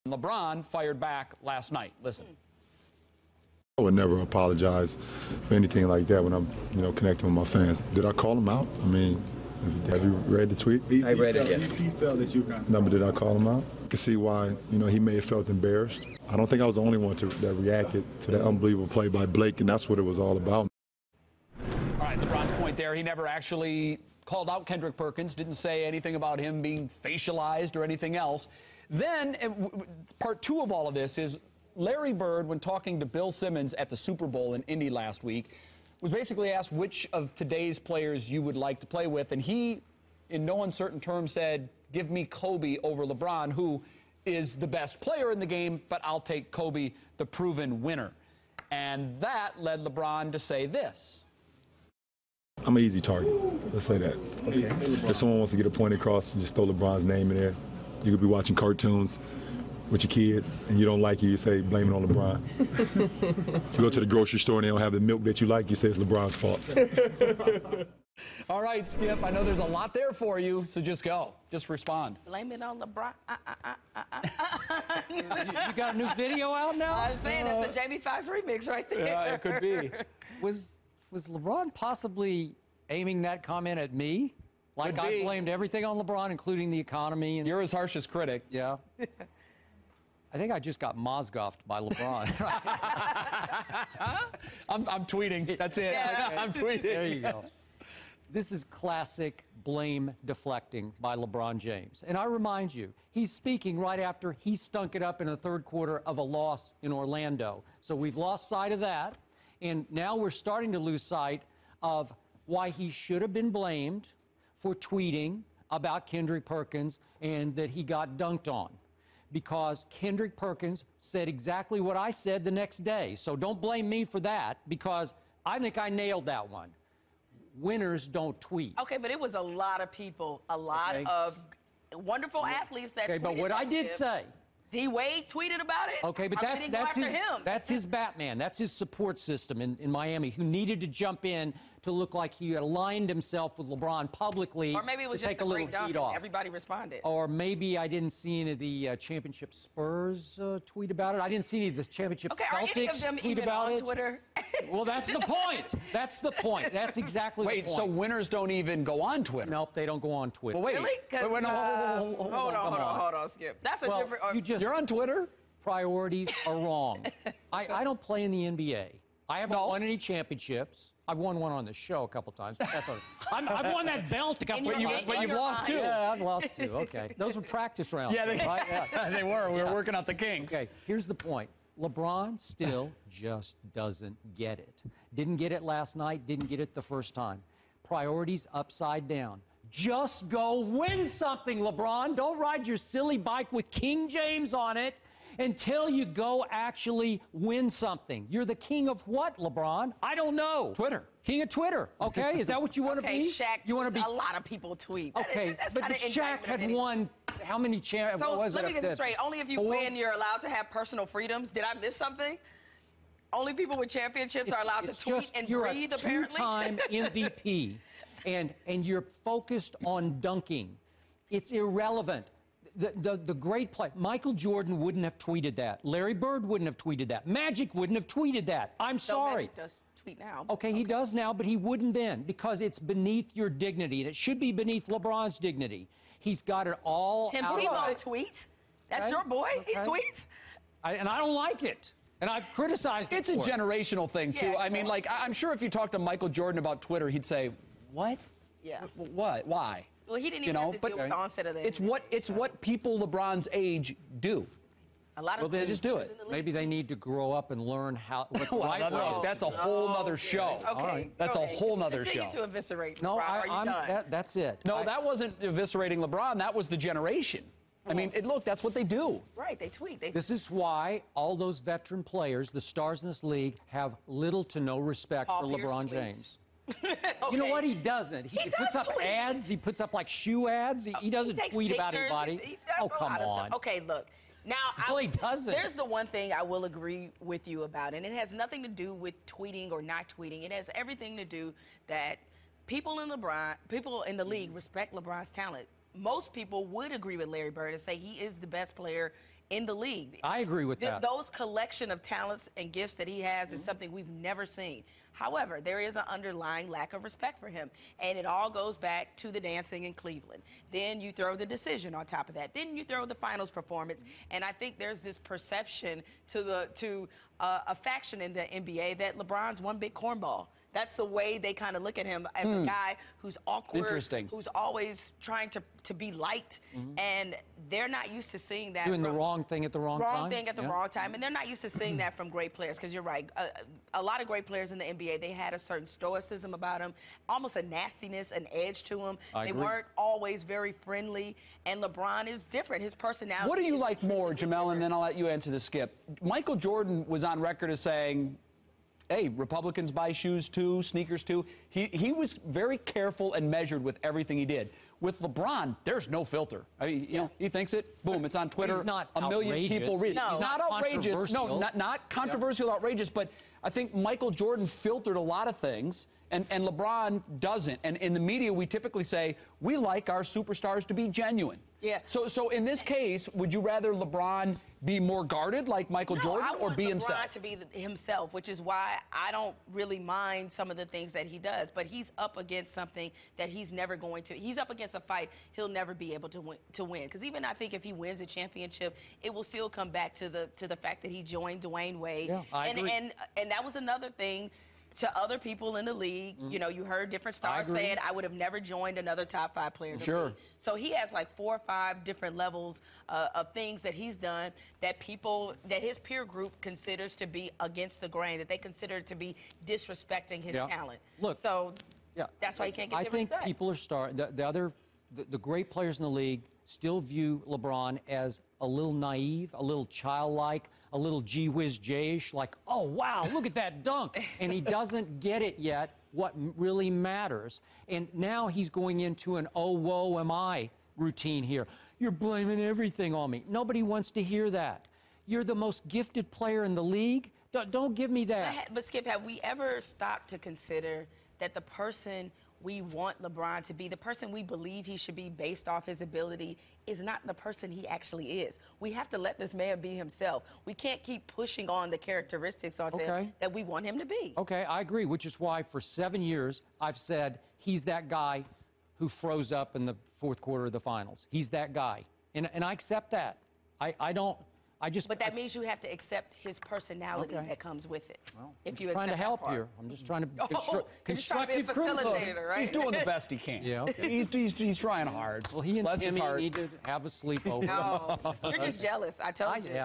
LeBron fired back last night. Listen. I would never apologize for anything like that when I'm, connecting with my fans. Did I call him out? I mean, have you read the tweet? I read it, yes. He felt that you got. No, but did I call him out? I can see why, he may have felt embarrassed. I don't think I was the only one that reacted to that unbelievable play by Blake, and that's what it was all about. All right, LeBron's point there, he never actually called out Kendrick Perkins, didn't say anything about him being facialized or anything else. Then, part two of all of this is Larry Bird, when talking to Bill Simmons at the Super Bowl in Indy last week, was basically asked which of today's players you would like to play with, and he, in no uncertain terms, said, give me Kobe over LeBron, who is the best player in the game, but I'll take Kobe, the proven winner. And that led LeBron to say this. I'm an easy target. Let's say that. Okay. If someone wants to get a point across, you just throw LeBron's name in there. You could be watching cartoons with your kids, and you don't like it, you say, blame it on LeBron. If you go to the grocery store and they don't have the milk that you like, you say it's LeBron's fault. All right, Skip, I know there's a lot there for you, so just go. Just respond. Blame it on LeBron. You got a new video out now? I was saying, that's a Jamie Foxx remix right there. Yeah, it could be. Was LeBron possibly aiming that comment at me? Like I blamed everything on LeBron, including the economy. And you're his harshest critic. Yeah. I think I just got Mozgoffed by LeBron. I'm tweeting. That's it. Yeah. I'm tweeting. There you go. This is classic blame deflecting by LeBron James. And I remind you, he's speaking right after he stunk it up in the third quarter of a loss in Orlando. So we've lost sight of that. And now we're starting to lose sight of why he should have been blamed for tweeting about Kendrick Perkins and that he got dunked on. Because Kendrick Perkins said exactly what I said the next day. So don't blame me for that, because I think I nailed that one. Winners don't tweet. Okay, but it was a lot of people, a lot of wonderful athletes that tweeted. Okay, but what I did say. D-Wade tweeted about it. Okay, but that's his Batman. That's his support system in Miami, who needed to jump in to look like he had aligned himself with LeBron publicly. Or maybe it was to just take a little heat off. Everybody responded. Or maybe I didn't see any of the championship Spurs tweet about it. I didn't see any of the championship Celtics tweet about it. Twitter? Well, that's the point. That's the point. That's exactly the point. Wait, so winners don't even go on Twitter? Nope, they don't go on Twitter. Well, wait. Really? Hold on, Skip. That's a different... You're on Twitter? Priorities are wrong. I don't play in the NBA. I haven't won any championships. I've won one on the show a couple times. I've won that belt a couple times. But you've lost two. Yeah, I've lost two. Okay. Those were practice rounds. Yeah, they were. We were working out the kinks. Okay, here's the point. LeBron still just doesn't get it. Didn't get it last night, didn't get it the first time. Priorities upside down. Just go win something, LeBron. Don't ride your silly bike with King James on it until you go actually win something. You're the king of what, LeBron? I don't know. Twitter. King of Twitter. Okay, is that what you want to be? Shaq. You want to be? A lot of people tweet. Okay, but Shaq had won how many championships? So let me get this straight. Only if you win, you're allowed to have personal freedoms. Did I miss something? Only people with championships are allowed to tweet and breathe, apparently? You're a two-time MVP, and you're focused on dunking. It's irrelevant. The great play, Michael Jordan wouldn't have tweeted that. Larry Bird wouldn't have tweeted that. Magic wouldn't have tweeted that. I'm sorry. Magic does tweet now. Okay, he does now, but he wouldn't then, because it's beneath your dignity, and it should be beneath LeBron's dignity. He's got it all Tim out. Tebow tweet. That's your boy. He tweets. And I don't like it. And I've criticized it. It's a generational thing, too. I mean, like, I'm sure if you talk to Michael Jordan about Twitter, he'd say, what? Yeah. What? Why? Well, he didn't even have to deal with the onset of the... It's what people LeBron's age do. A lot of they just do it. Maybe they need to grow up and learn how. That's a whole nother show. Okay, that's a whole nother show. Continue to eviscerate. No, LeBron. that's it. No, that wasn't eviscerating LeBron. That was the generation. I mean, look, that's what they do. Right, they tweet. This is why all those veteran players, the stars in this league, have little to no respect for LeBron James. Okay. You know what? He doesn't. He puts up ads. He puts up like shoe ads. He doesn't tweet about anybody. Oh, come on. Okay, look. Now, he doesn't. There's the one thing I will agree with you about, and it has nothing to do with tweeting or not tweeting. It has everything to do that people in the league respect LeBron's talent. Most people would agree with Larry Bird and say he is the best player in the league. I agree with that. Those collection of talents and gifts that he has is something we've never seen. However, there is an underlying lack of respect for him, and it all goes back to the dancing in Cleveland. Then you throw the decision on top of that. Then you throw the finals performance, and I think there's this perception to a faction in the NBA that LeBron's one big cornball. That's the way they kind of look at him, as a guy who's awkward, Interesting. who's always trying to be liked, and they're not used to seeing that. Doing the wrong thing at the wrong time. Wrong thing at the wrong time, and they're not used to seeing that from great players, because you're right. A lot of great players in the NBA, they had a certain stoicism about them, almost a nastiness, an edge to them. I They agree. weren't always very friendly, and LeBron is different. His personality What do you is like more, intrinsically Jamel, and different. then I'll let you answer this, Skip. Michael Jordan was on record as saying, hey, Republicans buy shoes too, sneakers too. He was very careful and measured with everything he did. With LeBron, there's no filter. I mean, you know, he thinks it, boom, it's on Twitter. He's not a million outrageous. people read it. No. He's not outrageous. No, Controversial. not controversial, outrageous, but I think Michael Jordan filtered a lot of things, and LeBron doesn't. And in the media, we typically say, we like our superstars to be genuine. Yeah. So in this case, would you rather LeBron be more guarded like Michael Jordan, I or want be LeBron himself? to be himself, which is why I don't really mind some of the things that he does. But he's up against something that he's never going to. He's up against a fight he'll never be able to win. Because even I think if he wins a championship, it will still come back to the fact that he joined Dwayne Wade. Yeah, I agree. And that was another thing. To other people in the league, you know, you heard different stars agree. say it. I would have never joined another top 5 player in the Sure. league. So he has like 4 or 5 different levels of things that he's done that that his peer group considers to be against the grain, that they consider to be disrespecting his Yeah. talent. Look, so Yeah, that's why he can't get I different think respect. people are starting. The great players in the league still view LeBron as a little naive, a little childlike, a little gee whiz Jay-ish, like, oh wow, look at that dunk, and he doesn't get it yet. What really matters, and now he's going into an oh woe am I routine here. You're blaming everything on me. Nobody wants to hear that. You're the most gifted player in the league. Don't give me that. But Skip, have we ever stopped to consider that the person we want LeBron to be, the person we believe he should be based off his ability, is not the person he actually is? We have to let this man be himself. We can't keep pushing on the characteristics onto him that we want him to be. Okay, I agree, which is why for 7 years I've said he's that guy who froze up in the fourth quarter of the finals. He's that guy. And I accept that. But that means you have to accept his personality that comes with it. Well, if I'm you just trying to accept that help part. here. I'm just trying to You're just trying to be a constructive criticism. facilitator, right? He's doing the best he can. Yeah, okay. He's trying hard. Well, he and Bless his Timmy heart. need to have a sleepover. No, you're just jealous. I told you. Yeah.